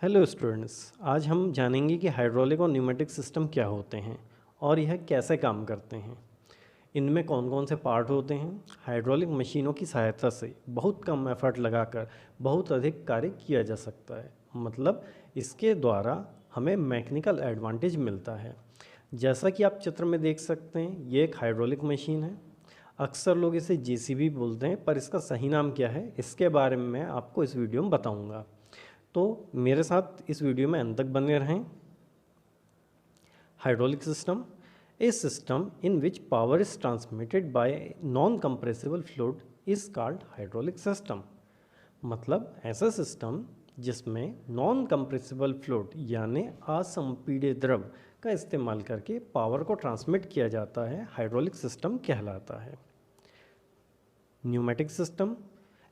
Hello students, आज हम जानेंगे कि हाइड्रोलिक और न्यूमेटिक सिस्टम क्या होते हैं और यह कैसे काम करते हैं। इनमें कौन कौन से पार्ट होते हैं। हाइड्रोलिक मशीनों की सहायता से बहुत कम एफर्ट लगाकर बहुत अधिक कार्य किया जा सकता है। मतलब इसके द्वारा हमें मैकेनिकल एडवांटेज मिलता है। जैसा कि आप चित्र में देख सकते हैं, ये एक हाइड्रोलिक मशीन है। अक्सर लोग इसे जेसीबी बोलते हैं, पर इसका सही नाम क्या है इसके बारे में मैं आपको इस वीडियो में बताऊंगा। तो मेरे साथ इस वीडियो में अंत तक बने रहें। Hydraulic system, A system in which power is transmitted by non compressible fluid is called hydraulic system. मतलब ऐसा सिस्टम जिसमें नॉन कंप्रेसिबल फ्लूइड यानी असंपीड्य द्रव का इस्तेमाल करके पावर को ट्रांसमिट किया जाता है, हाइड्रोलिक सिस्टम कहलाता है। Pneumatic system,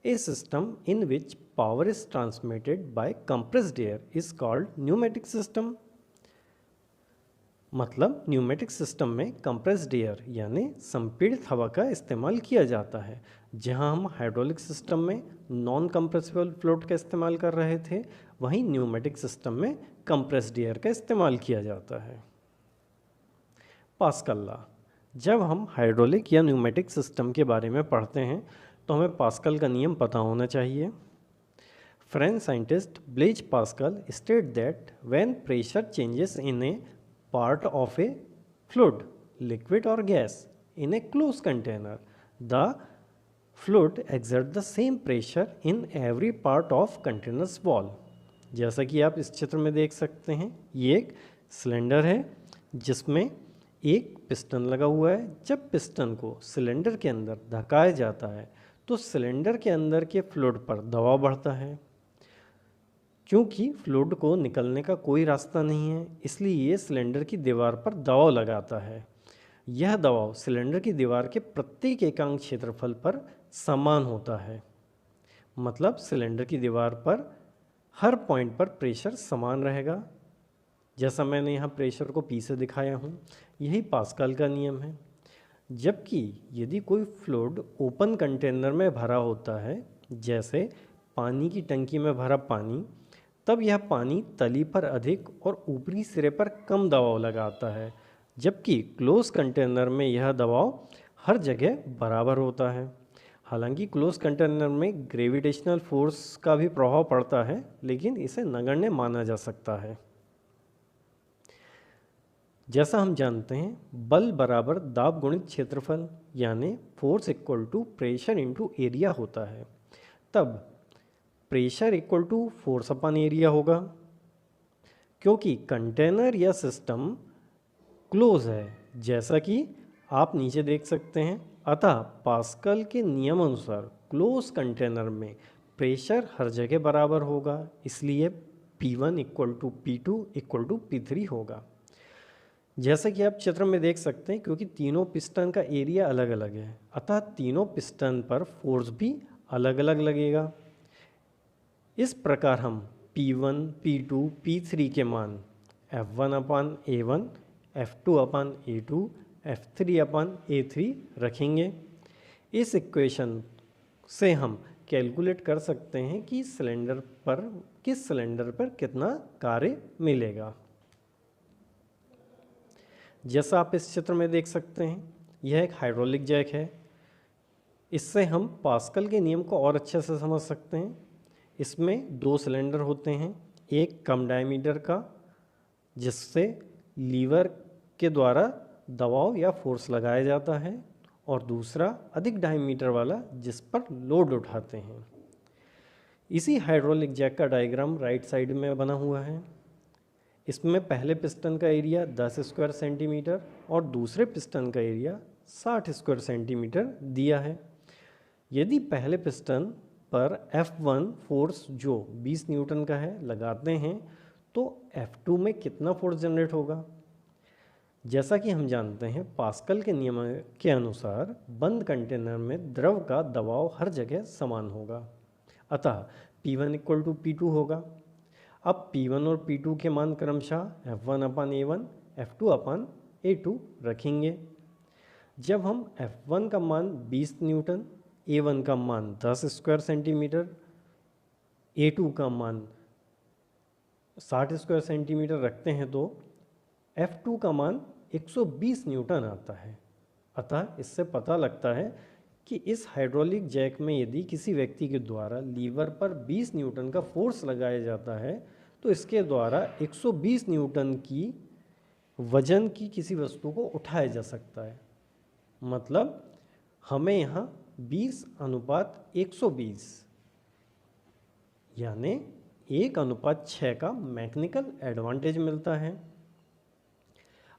a system in which power is transmitted by compressed air is called pneumatic system। मतलब न्यूमेटिक सिस्टम में कंप्रेस्ड एयर यानी संपीड़ित हवा का इस्तेमाल किया जाता है। जहां हम हाइड्रोलिक सिस्टम में नॉन कंप्रेसिबल फ्लूइड का इस्तेमाल कर रहे थे, वहीं न्यूमेटिक सिस्टम में कंप्रेस्ड एयर का इस्तेमाल किया जाता है। Pascal law. जब हम हाइड्रोलिक या न्यूमेटिक सिस्टम के बारे में पढ़ते हैं तो हमें पास्कल का नियम पता होना चाहिए। French scientist Blaise Pascal state that when pressure changes in a part of a fluid, liquid और gas in a close container, the fluid exert the same pressure in every part of containers wall. जैसा कि आप इस चित्र में देख सकते हैं, ये एक सिलेंडर है जिसमें एक पिस्टन लगा हुआ है। जब पिस्टन को सिलेंडर के अंदर धकाया जाता है तो सिलेंडर के अंदर के फ्लूइड पर दबाव बढ़ता है। क्योंकि फ्लूइड को निकलने का कोई रास्ता नहीं है, इसलिए ये सिलेंडर की दीवार पर दबाव लगाता है। यह दबाव सिलेंडर की दीवार के प्रत्येक एकांक क्षेत्रफल पर समान होता है। मतलब सिलेंडर की दीवार पर हर पॉइंट पर प्रेशर समान रहेगा। जैसा मैंने यहाँ प्रेशर को पी से दिखाया हूँ, यही पास्कल का नियम है। जबकि यदि कोई फ्लूइड ओपन कंटेनर में भरा होता है, जैसे पानी की टंकी में भरा पानी, तब यह पानी तली पर अधिक और ऊपरी सिरे पर कम दबाव लगाता है। जबकि क्लोज कंटेनर में यह दबाव हर जगह बराबर होता है। हालांकि क्लोज कंटेनर में ग्रेविटेशनल फोर्स का भी प्रभाव पड़ता है, लेकिन इसे नगण्य माना जा सकता है। जैसा हम जानते हैं, बल बराबर दाब गुणित क्षेत्रफल यानी force equal to pressure into area होता है। तब pressure equal to force upon area होगा। क्योंकि कंटेनर या सिस्टम क्लोज है, जैसा कि आप नीचे देख सकते हैं, अतः पास्कल के नियम अनुसार क्लोज कंटेनर में प्रेशर हर जगह बराबर होगा। इसलिए P1 equal to P2 equal to P3 होगा। जैसा कि आप चित्र में देख सकते हैं, क्योंकि तीनों पिस्टन का एरिया अलग अलग है, अतः तीनों पिस्टन पर फोर्स भी अलग अलग लगेगा। इस प्रकार हम P1, P2, P3 के मान F1 अपान A1, F2 अपान A2, F3 अपान A3 रखेंगे। इस इक्वेशन से हम कैलकुलेट कर सकते हैं कि किस सिलेंडर पर कितना कार्य मिलेगा। जैसा आप इस चित्र में देख सकते हैं, यह एक हाइड्रोलिक जैक है। इससे हम पास्कल के नियम को और अच्छे से समझ सकते हैं। इसमें दो सिलेंडर होते हैं, एक कम डायमीटर का जिससे लीवर के द्वारा दबाव या फोर्स लगाया जाता है, और दूसरा अधिक डायमीटर वाला जिस पर लोड उठाते हैं। इसी हाइड्रोलिक जैक का डायग्राम राइट साइड में बना हुआ है। इसमें पहले पिस्टन का एरिया 10 स्क्वायर सेंटीमीटर और दूसरे पिस्टन का एरिया 60 स्क्वायर सेंटीमीटर दिया है। यदि पहले पिस्टन पर F1 फोर्स जो 20 न्यूटन का है लगाते हैं, तो F2 में कितना फोर्स जनरेट होगा। जैसा कि हम जानते हैं, पास्कल के नियम के अनुसार बंद कंटेनर में द्रव का दबाव हर जगह समान होगा, अतः P1 इक्वल टू P2 होगा। अब P1 और P2 के मान क्रमशः F1 अपान A1, F2 अपान A2 रखेंगे। जब हम F1 का मान 20 न्यूटन, A1 का मान 10 स्क्वायर सेंटीमीटर, A2 का मान 60 स्क्वायर सेंटीमीटर रखते हैं तो F2 का मान 120 न्यूटन आता है। अतः इससे पता लगता है कि इस हाइड्रोलिक जैक में यदि किसी व्यक्ति के द्वारा लीवर पर 20 न्यूटन का फोर्स लगाया जाता है तो इसके द्वारा 120 न्यूटन की वजन की किसी वस्तु को उठाया जा सकता है। मतलब हमें यहाँ 20:120 यानी 1:6 का मैकेनिकल एडवांटेज मिलता है।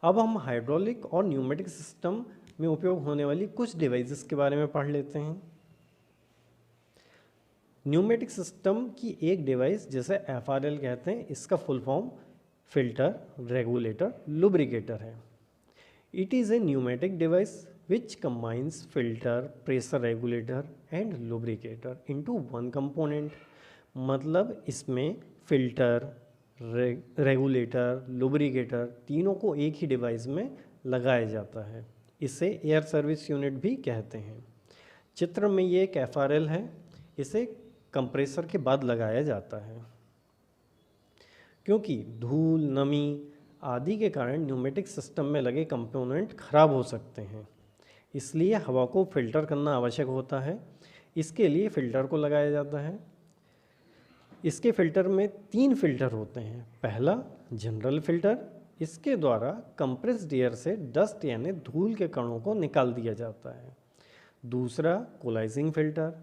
अब हम हाइड्रोलिक और न्यूमेटिक सिस्टम में उपयोग होने वाली कुछ डिवाइसेस के बारे में पढ़ लेते हैं। न्यूमेटिक सिस्टम की एक डिवाइस जिसे FRL कहते हैं, इसका full form filter, regulator, lubricator है। It is a pneumatic device which combines filter, pressure regulator and lubricator into one component। मतलब इसमें फिल्टर, रेगुलेटर, लुब्रिकेटर तीनों को एक ही डिवाइस में लगाया जाता है। इसे एयर सर्विस यूनिट भी कहते हैं। चित्र में ये एक FRL है, इसे कंप्रेसर के बाद लगाया जाता है। क्योंकि धूल, नमी आदि के कारण न्यूमेटिक सिस्टम में लगे कंपोनेंट खराब हो सकते हैं, इसलिए हवा को फिल्टर करना आवश्यक होता है। इसके लिए फ़िल्टर को लगाया जाता है। इसके फ़िल्टर में 3 फ़िल्टर होते हैं। पहला जनरल फ़िल्टर, इसके द्वारा कंप्रेस्ड एयर से डस्ट यानी धूल के कणों को निकाल दिया जाता है। दूसरा कोलाइजिंग फ़िल्टर,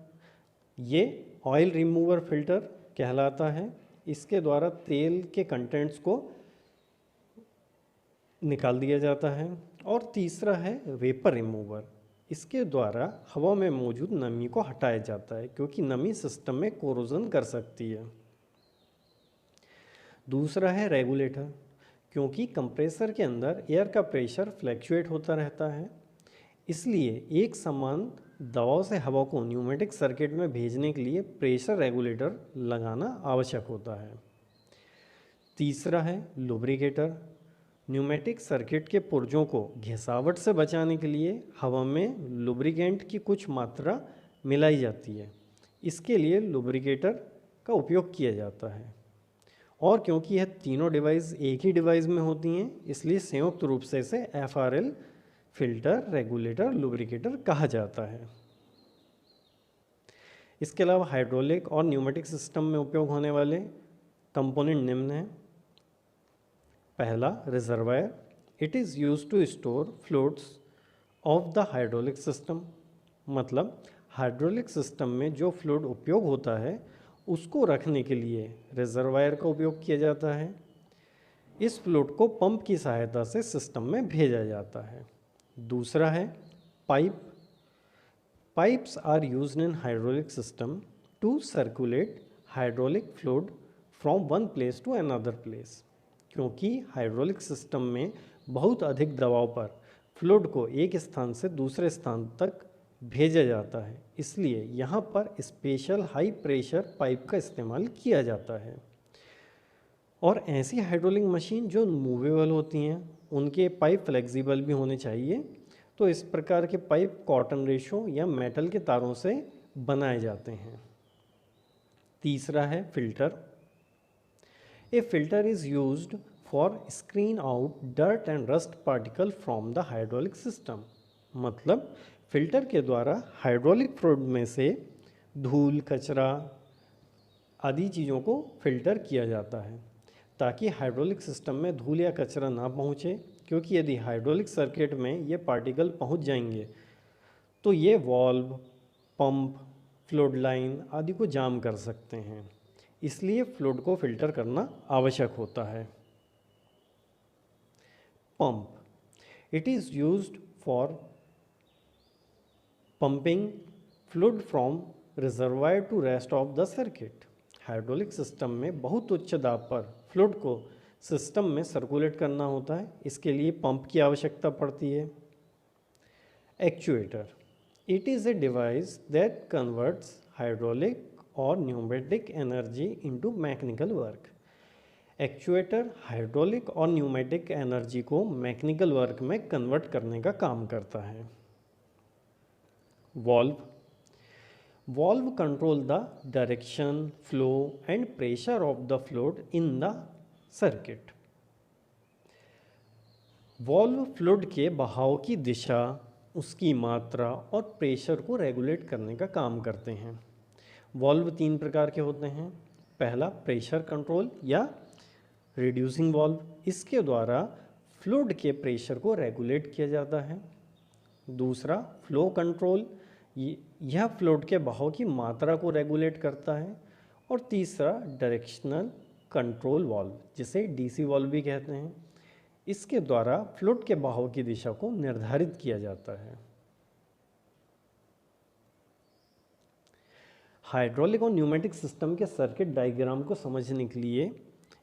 ये ऑयल रिमूवर फ़िल्टर कहलाता है। इसके द्वारा तेल के कंटेंट्स को निकाल दिया जाता है। और तीसरा है वेपर रिमूवर, इसके द्वारा हवा में मौजूद नमी को हटाया जाता है, क्योंकि नमी सिस्टम में कोरोजन कर सकती है। दूसरा है रेगुलेटर, क्योंकि कंप्रेसर के अंदर एयर का प्रेशर फ्लैक्चुएट होता रहता है, इसलिए एक समान दबाव से हवा को न्यूमेटिक सर्किट में भेजने के लिए प्रेशर रेगुलेटर लगाना आवश्यक होता है। तीसरा है लुब्रिकेटर, न्यूमेटिक सर्किट के पुर्जों को घिसावट से बचाने के लिए हवा में लुब्रिकेंट की कुछ मात्रा मिलाई जाती है, इसके लिए लुब्रिकेटर का उपयोग किया जाता है। और क्योंकि यह तीनों डिवाइस एक ही डिवाइस में होती हैं, इसलिए संयुक्त रूप से इसे FRL फिल्टर, रेगुलेटर, लुब्रिकेटर कहा जाता है। इसके अलावा हाइड्रोलिक और न्यूमेटिक सिस्टम में उपयोग होने वाले कंपोनेंट निम्न हैं। पहला reservoir, it is use to store fluids of the hydraulic system. मतलब हाइड्रोलिक सिस्टम में जो फ्लूइड उपयोग होता है उसको रखने के लिए रिजर्वायर का उपयोग किया जाता है। इस फ्लूइड को पंप की सहायता से सिस्टम में भेजा जाता है। दूसरा है pipe, pipes are used in hydraulic system to circulate hydraulic fluid from one place to another place. क्योंकि हाइड्रोलिक सिस्टम में बहुत अधिक दबाव पर फ्लूइड को एक स्थान से दूसरे स्थान तक भेजा जाता है, इसलिए यहाँ पर स्पेशल हाई प्रेशर पाइप का इस्तेमाल किया जाता है। और ऐसी हाइड्रोलिक मशीन जो मूवेबल होती हैं उनके पाइप फ्लेक्सिबल भी होने चाहिए, तो इस प्रकार के पाइप कॉटन रेशो या मेटल के तारों से बनाए जाते हैं। तीसरा है filter, A filter is used for screen out dirt and rust particle from the hydraulic system। मतलब फिल्टर के द्वारा हाइड्रोलिक फ्लूइड में से धूल, कचरा आदि चीज़ों को फिल्टर किया जाता है, ताकि हाइड्रोलिक सिस्टम में धूल या कचरा ना पहुँचे। क्योंकि यदि हाइड्रोलिक सर्किट में ये पार्टिकल पहुँच जाएंगे तो ये वाल्व, पंप, फ्लूइड लाइन आदि को जाम कर सकते हैं, इसलिए फ्लूइड को फिल्टर करना आवश्यक होता है। Pump, it is used for pumping fluid from reservoir to rest of the circuit. Hydraulic system में बहुत उच्च दाब पर फ्लूइड को सिस्टम में सर्कुलेट करना होता है, इसके लिए पंप की आवश्यकता पड़ती है। Actuator, it is a device that converts hydraulic और pneumatic energy into mechanical work. Actuator hydraulic और न्यूमेटिक एनर्जी को मैकेनिकल वर्क में कन्वर्ट करने का काम करता है। Valve, valve control the direction, flow and pressure of the fluid in the circuit. Valve fluid के बहाव की दिशा, उसकी मात्रा और प्रेशर को रेगुलेट करने का काम करते हैं। वॉल्व 3 प्रकार के होते हैं। पहला प्रेशर कंट्रोल या रिड्यूसिंग वॉल्व, इसके द्वारा फ्लूइड के प्रेशर को रेगुलेट किया जाता है। दूसरा फ्लो कंट्रोल, यह फ्लूइड के बहाव की मात्रा को रेगुलेट करता है। और तीसरा डायरेक्शनल कंट्रोल वॉल्व, जिसे डीसी वॉल्व भी कहते हैं, इसके द्वारा फ्लूइड के बहाव की दिशा को निर्धारित किया जाता है। हाइड्रोलिक और न्यूमेटिक सिस्टम के सर्किट डायग्राम को समझने के लिए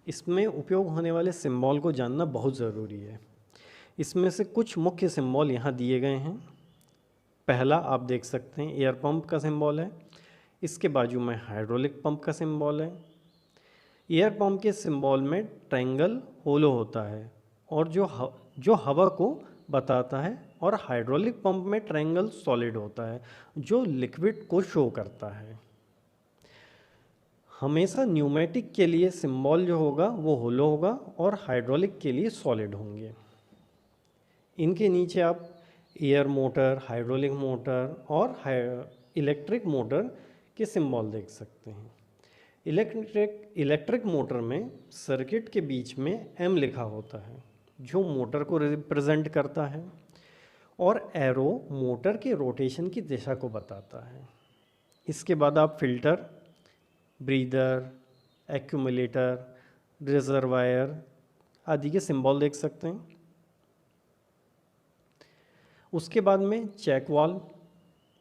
इसमें उपयोग होने वाले सिंबल को जानना बहुत ज़रूरी है। इसमें से कुछ मुख्य सिंबल यहाँ दिए गए हैं। पहला आप देख सकते हैं एयर पंप का सिंबल है, इसके बाजू में हाइड्रोलिक पंप का सिंबल है। एयर पंप के सिंबल में ट्रायंगल होलो होता है और जो हवा को बताता है, और हाइड्रोलिक पंप में ट्रायंगल सॉलिड होता है जो लिक्विड को शो करता है। हमेशा न्यूमेटिक के लिए सिंबल जो होगा वो होलो होगा और हाइड्रोलिक के लिए सॉलिड होंगे। इनके नीचे आप एयर मोटर, हाइड्रोलिक मोटर और इलेक्ट्रिक मोटर के सिंबल देख सकते हैं। इलेक्ट्रिक मोटर में सर्किट के बीच में एम लिखा होता है जो मोटर को रिप्रेजेंट करता है, और एरो मोटर के रोटेशन की दिशा को बताता है। इसके बाद आप फिल्टर, ब्रीदर, एक्यूमुलेटर, रिजर्वायर आदि के सिंबल देख सकते हैं। उसके बाद में चेक वाल्व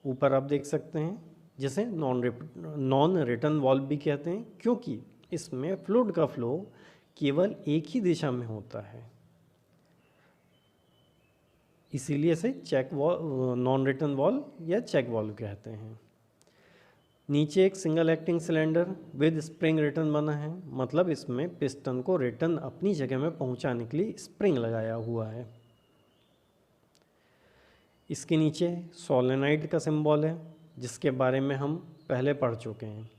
ऊपर आप देख सकते हैं, जिसे नॉन रिटर्न वाल्व भी कहते हैं, क्योंकि इसमें फ्लूइड का फ्लो केवल एक ही दिशा में होता है, इसीलिए इसे check valve, non return valve या चेक वाल्व कहते हैं। नीचे एक single acting cylinder with spring return बना है, मतलब इसमें पिस्टन को रिटर्न अपनी जगह में पहुंचाने के लिए स्प्रिंग लगाया हुआ है। इसके नीचे सोलेनॉइड का सिंबल है, जिसके बारे में हम पहले पढ़ चुके हैं।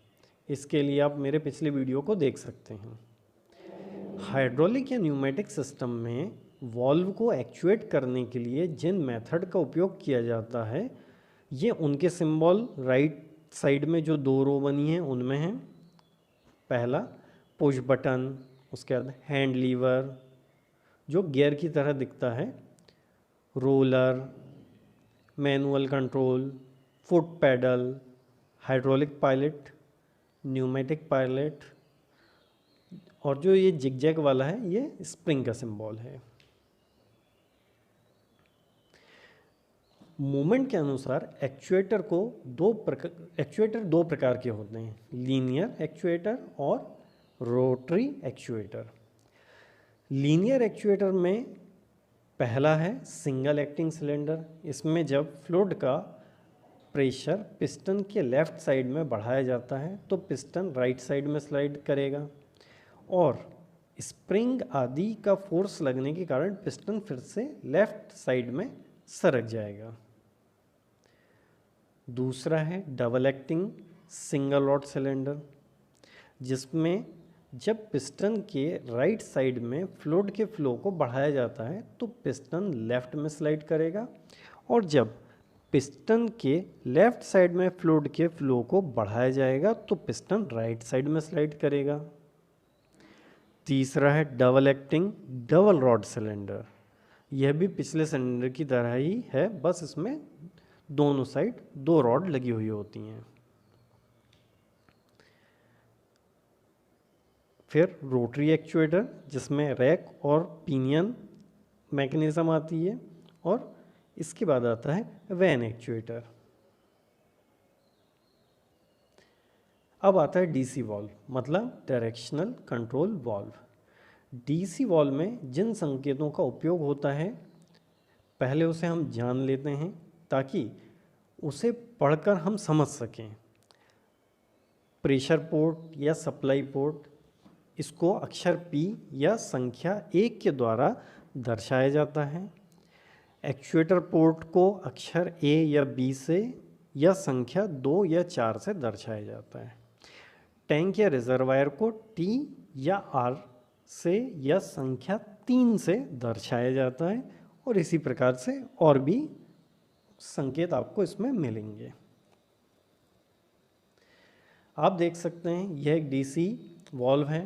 इसके लिए आप मेरे पिछले वीडियो को देख सकते हैं। हाइड्रोलिक या न्यूमेटिक सिस्टम में वॉल्व को एक्चुएट करने के लिए जिन मेथड का उपयोग किया जाता है, ये उनके सिंबल राइट साइड में जो 2 रो बनी है उनमें है। पहला पुश बटन, उसके बाद हैंड लीवर जो गियर की तरह दिखता है, roller, manual control, foot pedal, hydraulic pilot, pneumatic pilot, और जो ये जिगजैग वाला है ये स्प्रिंग का सिंबल है। मूवमेंट के अनुसार एक्चुएटर दो प्रकार के होते हैं, लीनियर एक्चुएटर और रोटरी एक्चुएटर। लीनियर एक्चुएटर में पहला है सिंगल एक्टिंग सिलेंडर। इसमें जब फ्लूइड का प्रेशर पिस्टन के लेफ़्ट साइड में बढ़ाया जाता है तो पिस्टन राइट साइड में स्लाइड करेगा, और स्प्रिंग आदि का फोर्स लगने के कारण पिस्टन फिर से लेफ़्ट साइड में सरक जाएगा। दूसरा है double acting single rod cylinder, जिसमें जब पिस्टन के राइट साइड में फ्लूइड के फ्लो को बढ़ाया जाता है तो पिस्टन लेफ़्ट में स्लाइड करेगा, और जब पिस्टन के लेफ़्ट साइड में फ्लूइड के फ्लो को बढ़ाया जाएगा तो पिस्टन राइट साइड में स्लाइड करेगा। तीसरा है double acting double rod cylinder. यह भी पिछले सिलेंडर की तरह ही है, बस इसमें दोनों साइड 2 रॉड लगी हुई होती हैं। फिर रोटरी एक्चुएटर, जिसमें रैक और पिनियन मैकेनिज्म आती है, और इसके बाद आता है वैन एक्चुएटर। अब आता है डीसी वॉल्व, मतलब directional control valve. DC valve में जिन संकेतों का उपयोग होता है पहले उसे हम जान लेते हैं ताकि उसे पढ़कर हम समझ सकें। प्रेशर पोर्ट या सप्लाई पोर्ट, इसको अक्षर P या संख्या 1 के द्वारा दर्शाया जाता है। एक्चुएटर पोर्ट को अक्षर A या B से या संख्या 2 या 4 से दर्शाया जाता है। टैंक या रिजर्वायर को T या R से या संख्या 3 से दर्शाया जाता है, और इसी प्रकार से और भी संकेत आपको इसमें मिलेंगे। आप देख सकते हैं यह एक डीसी वॉल्व है।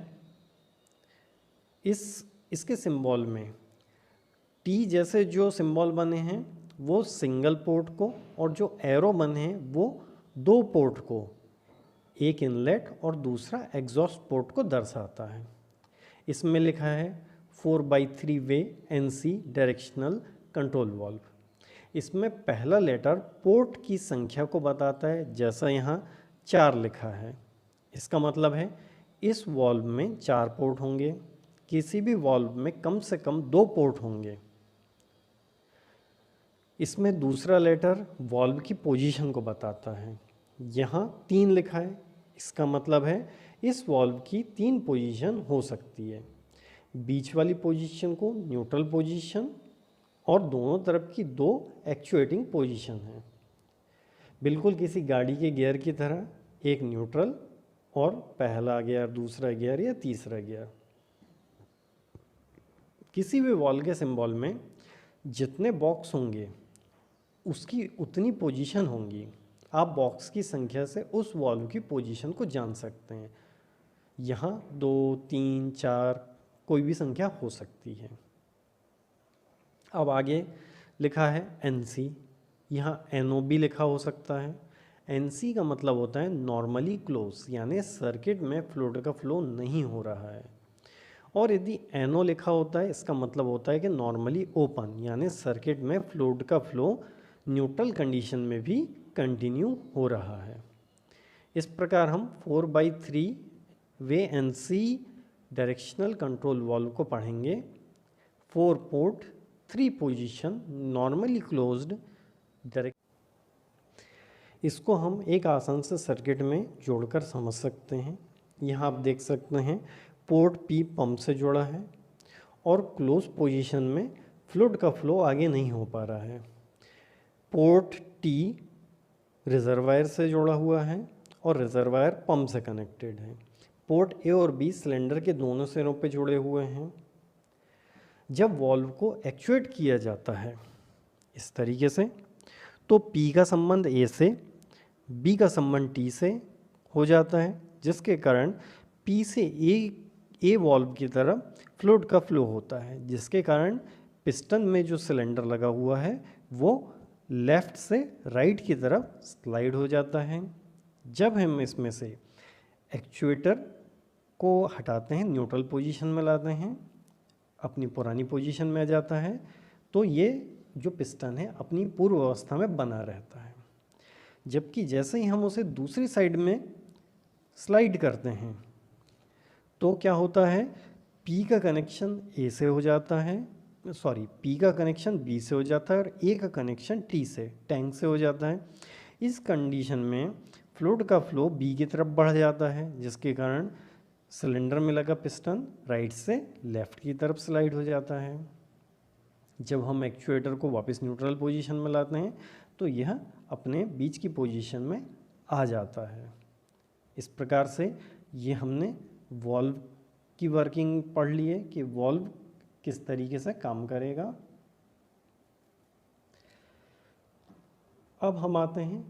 इसके सिंबल में टी जैसे जो सिंबल बने हैं वो सिंगल पोर्ट को, और जो एरो बने हैं वो 2 पोर्ट को, एक इनलेट और दूसरा एग्जॉस्ट पोर्ट को दर्शाता है। इसमें लिखा है 4/3 वे एनसी डायरेक्शनल कंट्रोल वाल्व। इसमें पहला लेटर पोर्ट की संख्या को बताता है, जैसा यहाँ 4 लिखा है। इसका मतलब है इस वाल्व में 4 पोर्ट होंगे। किसी भी वाल्व में कम से कम 2 पोर्ट होंगे। इसमें दूसरा लेटर वाल्व की पोजीशन को बताता है। यहाँ 3 लिखा है, इसका मतलब है इस वाल्व की 3 पोजीशन हो सकती है। बीच वाली पोजीशन को न्यूट्रल पोजीशन, और दोनों तरफ की 2 एक्चुएटिंग पोजीशन है। बिल्कुल किसी गाड़ी के गियर की तरह, एक न्यूट्रल और पहला गियर, दूसरा गियर या तीसरा गियर। किसी भी वाल्व के सिंबल में जितने बॉक्स होंगे उसकी उतनी पोजीशन होंगी। आप बॉक्स की संख्या से उस वाल्व की पोजीशन को जान सकते हैं। यहाँ 2, 3, 4 कोई भी संख्या हो सकती है। अब आगे लिखा है NC, यहाँ NO भी लिखा हो सकता है। NC का मतलब होता है नॉर्मली क्लोज, यानी सर्किट में फ्लूइड का फ्लो नहीं हो रहा है। और यदि NO लिखा होता है, इसका मतलब होता है कि नॉर्मली ओपन, यानी सर्किट में फ्लूइड का फ्लो न्यूट्रल कंडीशन में भी कंटिन्यू हो रहा है। इस प्रकार हम 4/3 वे NC डायरेक्शनल कंट्रोल वाल्व को पढ़ेंगे। 4 port 3 position normally closed direct. इसको हम एक आसान से सर्किट में जोड़कर समझ सकते हैं। यहाँ आप देख सकते हैं पोर्ट P पंप से जुड़ा है और क्लोज पोजीशन में फ्लूइड का फ्लो आगे नहीं हो पा रहा है। पोर्ट T रिजर्वायर से जुड़ा हुआ है और रिजर्वायर पंप से कनेक्टेड है। पोर्ट A और B सिलेंडर के दोनों सिरों पे जुड़े हुए हैं। जब वाल्व को एक्चुएट किया जाता है इस तरीके से, तो P का संबंध A से, B का संबंध T से हो जाता है, जिसके कारण P से A वाल्व की तरफ फ्लूइड का फ्लो होता है, जिसके कारण पिस्टन में जो सिलेंडर लगा हुआ है वो लेफ़्ट से राइट की तरफ स्लाइड हो जाता है। जब हम इसमें से एक्चुएटर को हटाते हैं, न्यूट्रल पोजीशन में लाते हैं, अपनी पुरानी पोजीशन में आ जाता है, तो ये जो पिस्टन है अपनी पूर्व अवस्था में बना रहता है। जबकि जैसे ही हम उसे दूसरी साइड में स्लाइड करते हैं तो क्या होता है, P का कनेक्शन A से हो जाता है, P का कनेक्शन B से हो जाता है और A का कनेक्शन T से, टैंक से हो जाता है। इस कंडीशन में फ्लूइड का फ्लो B की तरफ बढ़ जाता है, जिसके कारण सिलेंडर में लगा पिस्टन राइट से लेफ़्ट की तरफ स्लाइड हो जाता है। जब हम एक्चुएटर को वापस न्यूट्रल पोजीशन में लाते हैं तो यह अपने बीच की पोजीशन में आ जाता है। इस प्रकार से ये हमने वाल्व की वर्किंग पढ़ ली है कि वाल्व किस तरीके से काम करेगा। अब हम आते हैं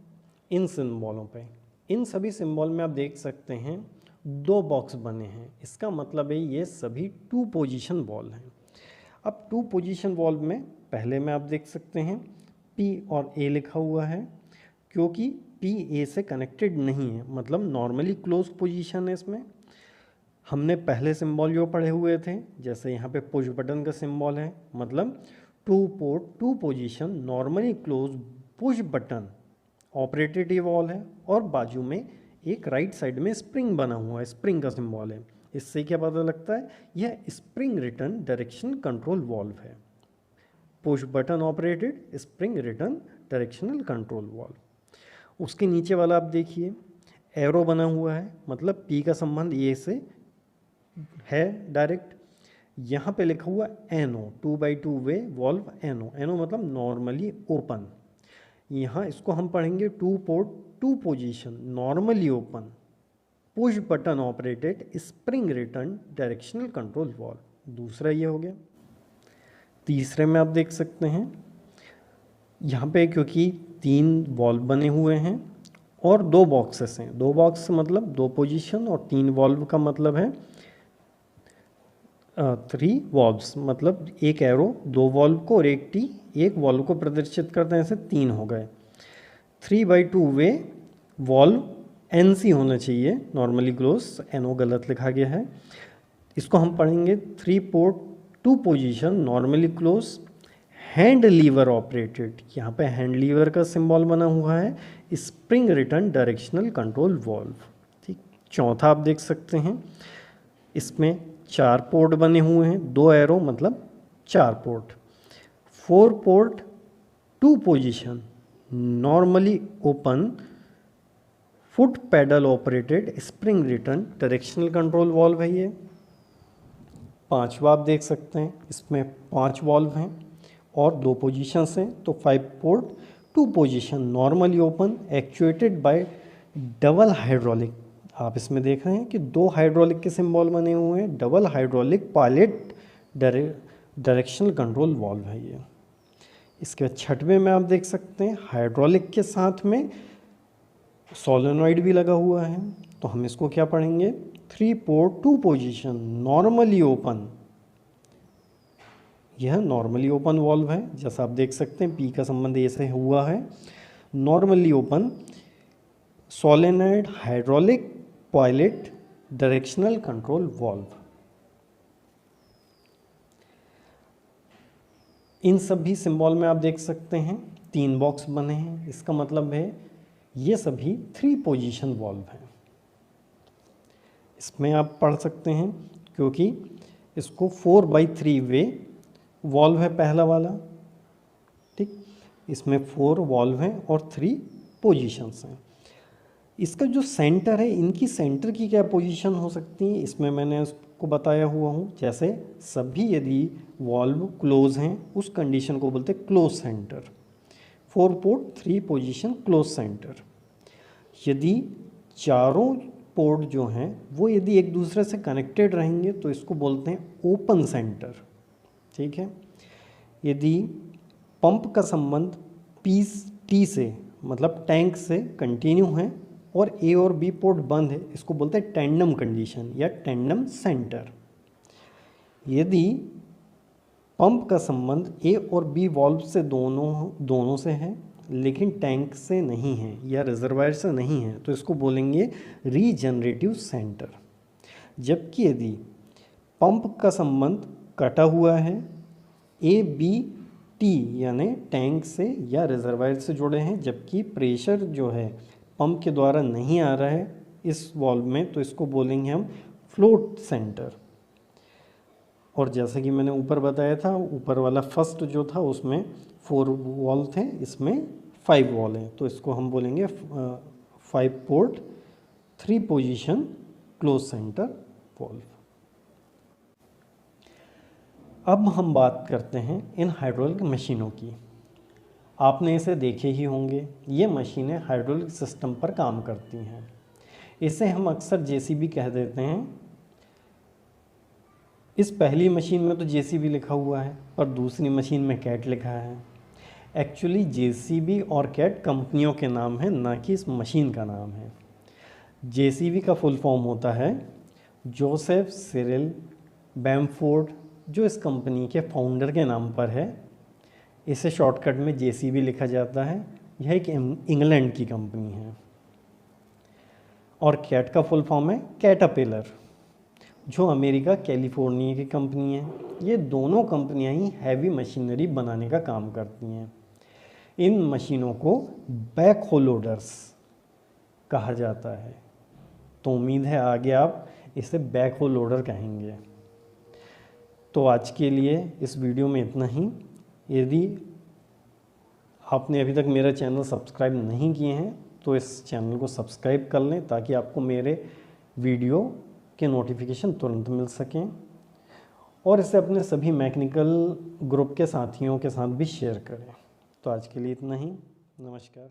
इन सिंबलों पे। इन सभी सिंबल में आप देख सकते हैं 2 बॉक्स बने हैं। इसका मतलब है ये सभी 2 पोजीशन वॉल्व हैं। अब 2 पोजीशन वॉल्व में पहले में आप देख सकते हैं P और A लिखा हुआ है, क्योंकि P A से कनेक्टेड नहीं है, मतलब नॉर्मली क्लोज पोजीशन है। इसमें हमने पहले सिंबल जो पढ़े हुए थे, जैसे यहाँ पे पुश बटन का सिंबल है, मतलब 2 port 2 position normally close push button operated wall है, और बाजू में एक राइट साइड में स्प्रिंग बना हुआ है, स्प्रिंग का सिंबल है। इससे क्या पता लगता है, यह spring return direction control valve है। Push button operated spring return directional control valve. उसके नीचे वाला आप देखिए एरो बना हुआ है, मतलब P का संबंध A से है डायरेक्ट। यहाँ पे लिखा हुआ NO 2/2 वे वॉल्व NO मतलब नॉर्मली ओपन। यहाँ इसको हम पढ़ेंगे 2 port 2 position normally open. Push button operated spring return directional control valve, दूसरा ये हो गया। तीसरे में आप देख सकते हैं यहाँ पे क्योंकि 3 वाल्व बने हुए हैं और 2 बॉक्सेस हैं, 2 बॉक्स मतलब 2 पोजीशन और 3 वाल्व का मतलब है 3 वाल्व्स, मतलब एक एरो 2 वाल्व को और एक वाल्व को प्रदर्शित करते हैं, ऐसे 3 हो गए। 3/2 वे वाल्व NC होना चाहिए, नॉर्मली क्लोज, NO गलत लिखा गया है। इसको हम पढ़ेंगे 3 port 2 position normally close hand lever operated, यहाँ पे हैंड लीवर का सिंबल बना हुआ है, spring return directional control valve. ठीक, चौथा आप देख सकते हैं इसमें 4 पोर्ट बने हुए हैं, 2 एरो मतलब 4 port. 4 port 2 position normally open foot pedal operated spring return directional control valve है ये। पांचवा आप देख सकते हैं इसमें 5 वाल्व हैं और 2 पोजीशंस हैं, तो 5 port 2 position normally open actuated bye double hydraulic. आप इसमें देख रहे हैं कि 2 हाइड्रोलिक के सिंबल बने हुए हैं, double hydraulic pilot directional control valve है ये। इसके बाद छठवें में आप देख सकते हैं हाइड्रोलिक के साथ में सोलेनॉइड भी लगा हुआ है, तो हम इसको क्या पढ़ेंगे 3 पोर्ट 2 पोजीशन नॉर्मली ओपन, यह नॉर्मली ओपन वाल्व है, जैसा आप देख सकते हैं P का संबंध ऐसे हुआ है, normally open solenoid hydraulic pilot directional control valve. इन सभी सिंबल में आप देख सकते हैं 3 बॉक्स बने हैं, इसका मतलब है ये सभी 3 पोजीशन वाल्व हैं। इसमें आप पढ़ सकते हैं क्योंकि इसको 4/3 वे वाल्व है पहला वाला। ठीक, इसमें 4 वाल्व हैं और 3 पोजीशंस हैं। इसका जो सेंटर है, इनकी सेंटर की क्या पोजीशन हो सकती है, इसमें मैंने उसको बताया हुआ हूँ। जैसे सभी यदि वाल्व क्लोज हैं उस कंडीशन को बोलते हैं close centre, 4 port 3 position close centre. यदि चारों पोर्ट जो हैं वो यदि एक दूसरे से कनेक्टेड रहेंगे तो इसको बोलते हैं ओपन सेंटर। ठीक है, यदि पंप का संबंध T से मतलब टैंक से कंटिन्यू है और A और B पोर्ट बंद है, इसको बोलते हैं टेंडम कंडीशन या टेंडम सेंटर। यदि पंप का संबंध A और B वाल्व से दोनों से है लेकिन टैंक से नहीं है या रिजर्वायर से नहीं है, तो इसको बोलेंगे रीजनरेटिव सेंटर। जबकि यदि पंप का संबंध कटा हुआ है, ABT यानी टैंक से या रिजर्वायर से जुड़े हैं, जबकि प्रेशर जो है पंप के द्वारा नहीं आ रहा है इस वाल्व में, तो इसको बोलेंगे हम फ्लोट सेंटर। और जैसे कि मैंने ऊपर बताया था, ऊपर वाला फर्स्ट जो था उसमें 4 वाल्व थे, इसमें 5 वाल्व हैं, तो इसको हम बोलेंगे 5 port 3 position close centre valve. अब हम बात करते हैं इन हाइड्रोलिक मशीनों की। आपने इसे देखे ही होंगे, ये मशीनें हाइड्रोलिक सिस्टम पर काम करती हैं। इसे हम अक्सर JCB कह देते हैं। इस पहली मशीन में तो JCB लिखा हुआ है पर दूसरी मशीन में CAT लिखा है। एक्चुअली JCB और CAT कंपनियों के नाम हैं, ना कि इस मशीन का नाम है। JCB का फुल फॉर्म होता है जोसेफ सिरिल बैम्फोर्ड, जो इस कंपनी के फाउंडर के नाम पर है। इसे शॉर्टकट में JCB लिखा जाता है। यह एक इंग्लैंड की कंपनी है। और CAT का फुल फॉर्म है कैटरपिलर, जो अमेरिका कैलिफोर्निया की कंपनी है। ये दोनों कंपनियां ही हैवी मशीनरी बनाने का काम करती हैं। इन मशीनों को बैकहो लोडर्स कहा जाता है, तो उम्मीद है आगे आप इसे बैकहो लोडर कहेंगे। तो आज के लिए इस वीडियो में इतना ही। यदि आपने अभी तक मेरा चैनल सब्सक्राइब नहीं किए हैं तो इस चैनल को सब्सक्राइब कर लें, ताकि आपको मेरे वीडियो के नोटिफिकेशन तुरंत मिल सकें। और इसे अपने सभी मैकेनिकल ग्रुप के साथियों के साथ भी शेयर करें। तो आज के लिए इतना ही। नमस्कार।